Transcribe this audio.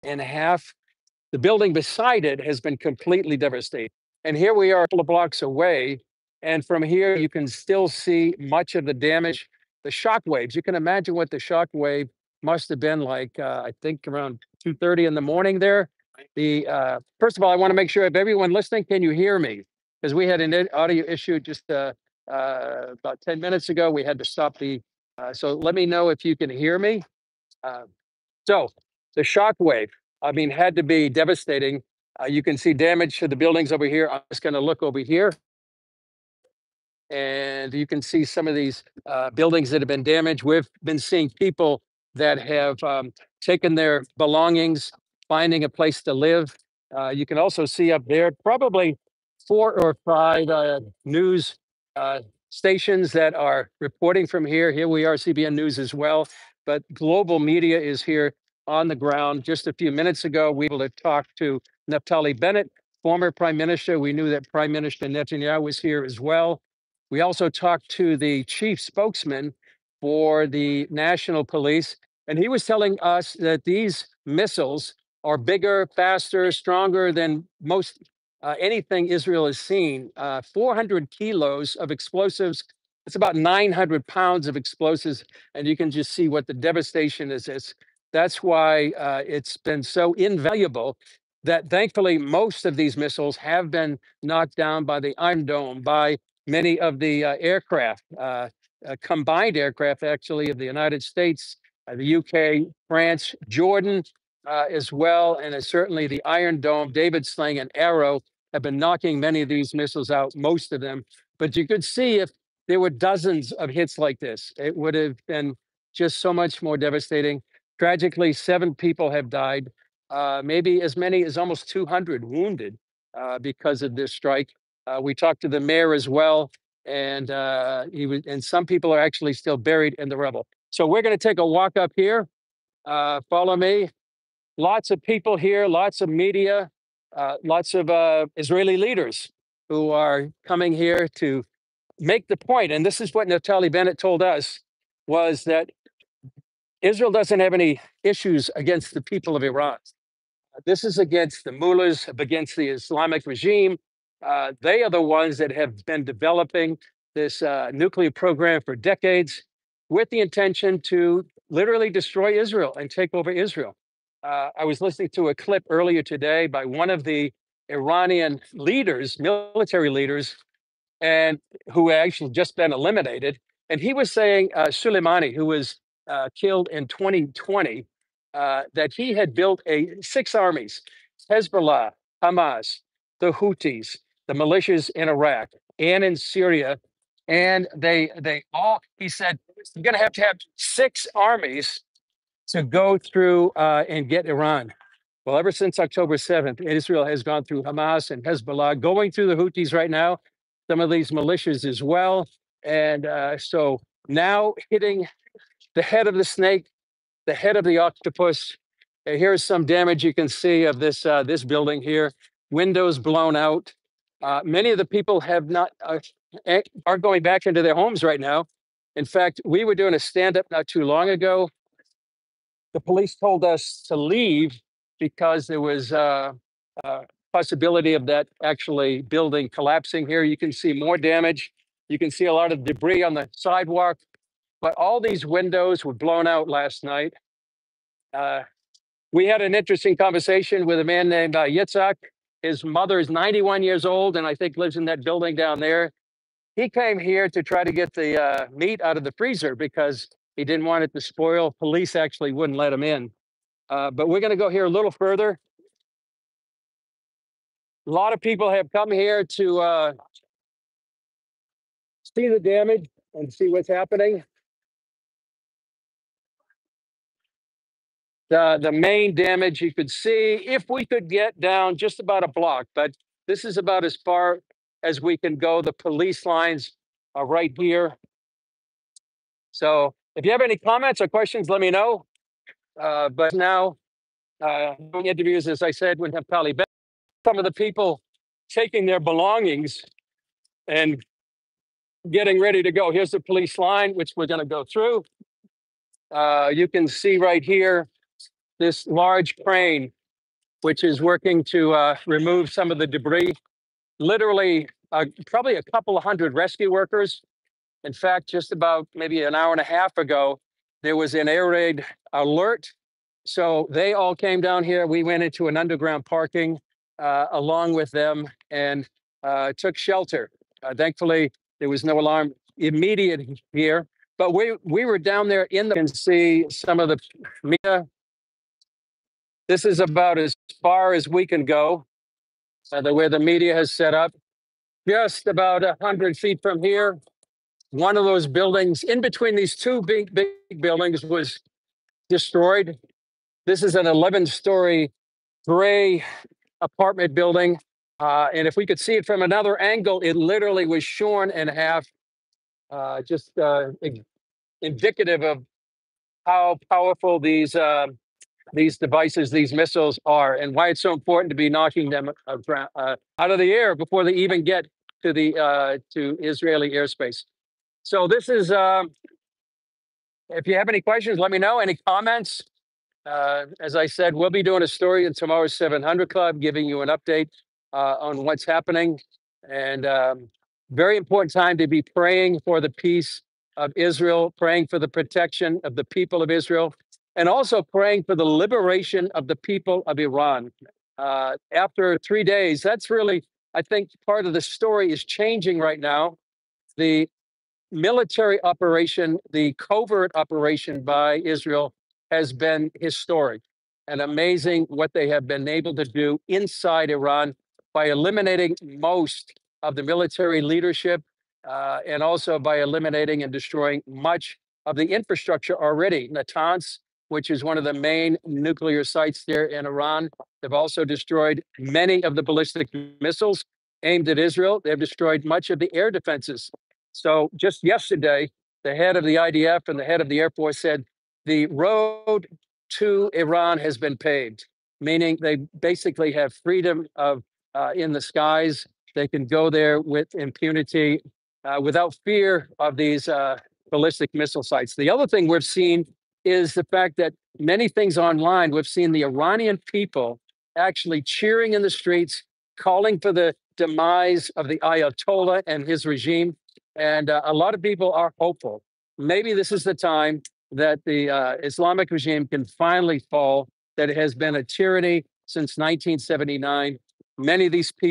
in half. The building beside it has been completely devastated. And here we are a couple of blocks away. And from here, you can still see much of the damage, the shock waves. You can imagine what the shock wave must have been like, I think around 2:30 in the morning there. First of all, I want to make sure if everyone listening, can you hear me? Because we had an audio issue just about 10 minutes ago. We had to stop so let me know if you can hear me. Uh, so the shock wave, I mean, had to be devastating. You can see damage to the buildings over here. I'm just going to look over here. And you can see some of these buildings that have been damaged. We've been seeing people that have taken their belongings, finding a place to live. You can also see up there probably 4 or 5 news stations that are reporting from here. Here we are, CBN News as well. But global media is here on the ground. Just a few minutes ago, we were able to talk to Naftali Bennett, former prime minister. We knew that Prime Minister Netanyahu was here as well. We also talked to the chief spokesman for the national police, and he was telling us that these missiles are bigger, faster, stronger than most anything Israel has seen. 400 kilos of explosives. It's about 900 pounds of explosives, and you can just see what the devastation is. That's why it's been so invaluable that thankfully most of these missiles have been knocked down by the Iron Dome, by many of the aircraft, combined aircraft actually of the United States, the UK, France, Jordan as well, and certainly the Iron Dome, David Sling and Arrow have been knocking many of these missiles out, most of them. But you could see if there were dozens of hits like this, it would have been just so much more devastating. Tragically, 7 people have died, maybe as many as almost 200 wounded because of this strike. We talked to the mayor as well, and and some people are actually still buried in the rubble. So we're going to take a walk up here. Follow me. Lots of people here, lots of media, lots of Israeli leaders who are coming here to make the point. And this is what Naftali Bennett told us, was that Israel doesn't have any issues against the people of Iran. This is against the mullahs, against the Islamic regime. They are the ones that have been developing this nuclear program for decades with the intention to literally destroy Israel and take over Israel. I was listening to a clip earlier today by one of the Iranian leaders, military leaders, and who had actually just been eliminated. And he was saying, Soleimani, who was killed in 2020, that he had built 6 armies: Hezbollah, Hamas, the Houthis, the militias in Iraq and in Syria. And they all, he said, you're going to have 6 armies to go through and get Iran. Well, ever since October 7th, Israel has gone through Hamas and Hezbollah, going through the Houthis right now, some of these militias as well. And so now hitting the head of the snake, the head of the octopus. Here's some damage you can see of this this building here. Windows blown out. Many of the people have not are going back into their homes right now. In fact, we were doing a stand-up not too long ago. The police told us to leave because there was a possibility of that actually building collapsing here. You can see more damage. You can see a lot of debris on the sidewalk. But all these windows were blown out last night. We had an interesting conversation with a man named Yitzhak. His mother is 91 years old and I think lives in that building down there. He came here to try to get the meat out of the freezer because he didn't want it to spoil. Police actually wouldn't let him in. But we're going to go here a little further. A lot of people have come here to see the damage and see what's happening. The main damage you could see, if we could get down just about a block, but this is about as far as we can go. The police lines are right here. So if you have any comments or questions, let me know. But now, doing interviews, as I said, with Naftali Bennett, some of the people taking their belongings and getting ready to go. Here's the police line, which we're going to go through. You can see right here this large crane, which is working to remove some of the debris. Literally, probably a couple of hundred rescue workers. In fact, just about maybe an hour and a half ago, there was an air raid alert. So they all came down here. We went into an underground parking along with them and took shelter. Thankfully, there was no alarm immediate here. But we were down there in the can see some of the media. This is about as far as we can go, where the media has set up. Just about 100 feet from here, one of those buildings in between these two big buildings was destroyed. This is an 11-story gray apartment building. And if we could see it from another angle, it literally was shorn in half, just indicative of how powerful these devices, these missiles are, and why it's so important to be knocking them out of the air before they even get to the to Israeli airspace. So this is, if you have any questions, let me know. Any comments? As I said, we'll be doing a story in tomorrow's 700 Club, giving you an update on what's happening. And very important time to be praying for the peace of Israel, praying for the protection of the people of Israel, and also praying for the liberation of the people of Iran. After 3 days, that's really, I think, part of the story is changing right now. The military operation, the covert operation by Israel has been historic and amazing what they have been able to do inside Iran by eliminating most of the military leadership and also by eliminating and destroying much of the infrastructure already. Natanz, which is one of the main nuclear sites there in Iran, they've also destroyed many of the ballistic missiles aimed at Israel. They've destroyed much of the air defenses. So just yesterday, the head of the IDF and the head of the Air Force said the road to Iran has been paved, meaning they basically have freedom of in the skies. They can go there with impunity without fear of these ballistic missile sites. The other thing we've seen is the fact that many things online, we've seen the Iranian people actually cheering in the streets, calling for the demise of the Ayatollah and his regime. And a lot of people are hopeful. Maybe this is the time that the Islamic regime can finally fall, that it has been a tyranny since 1979. Many of these people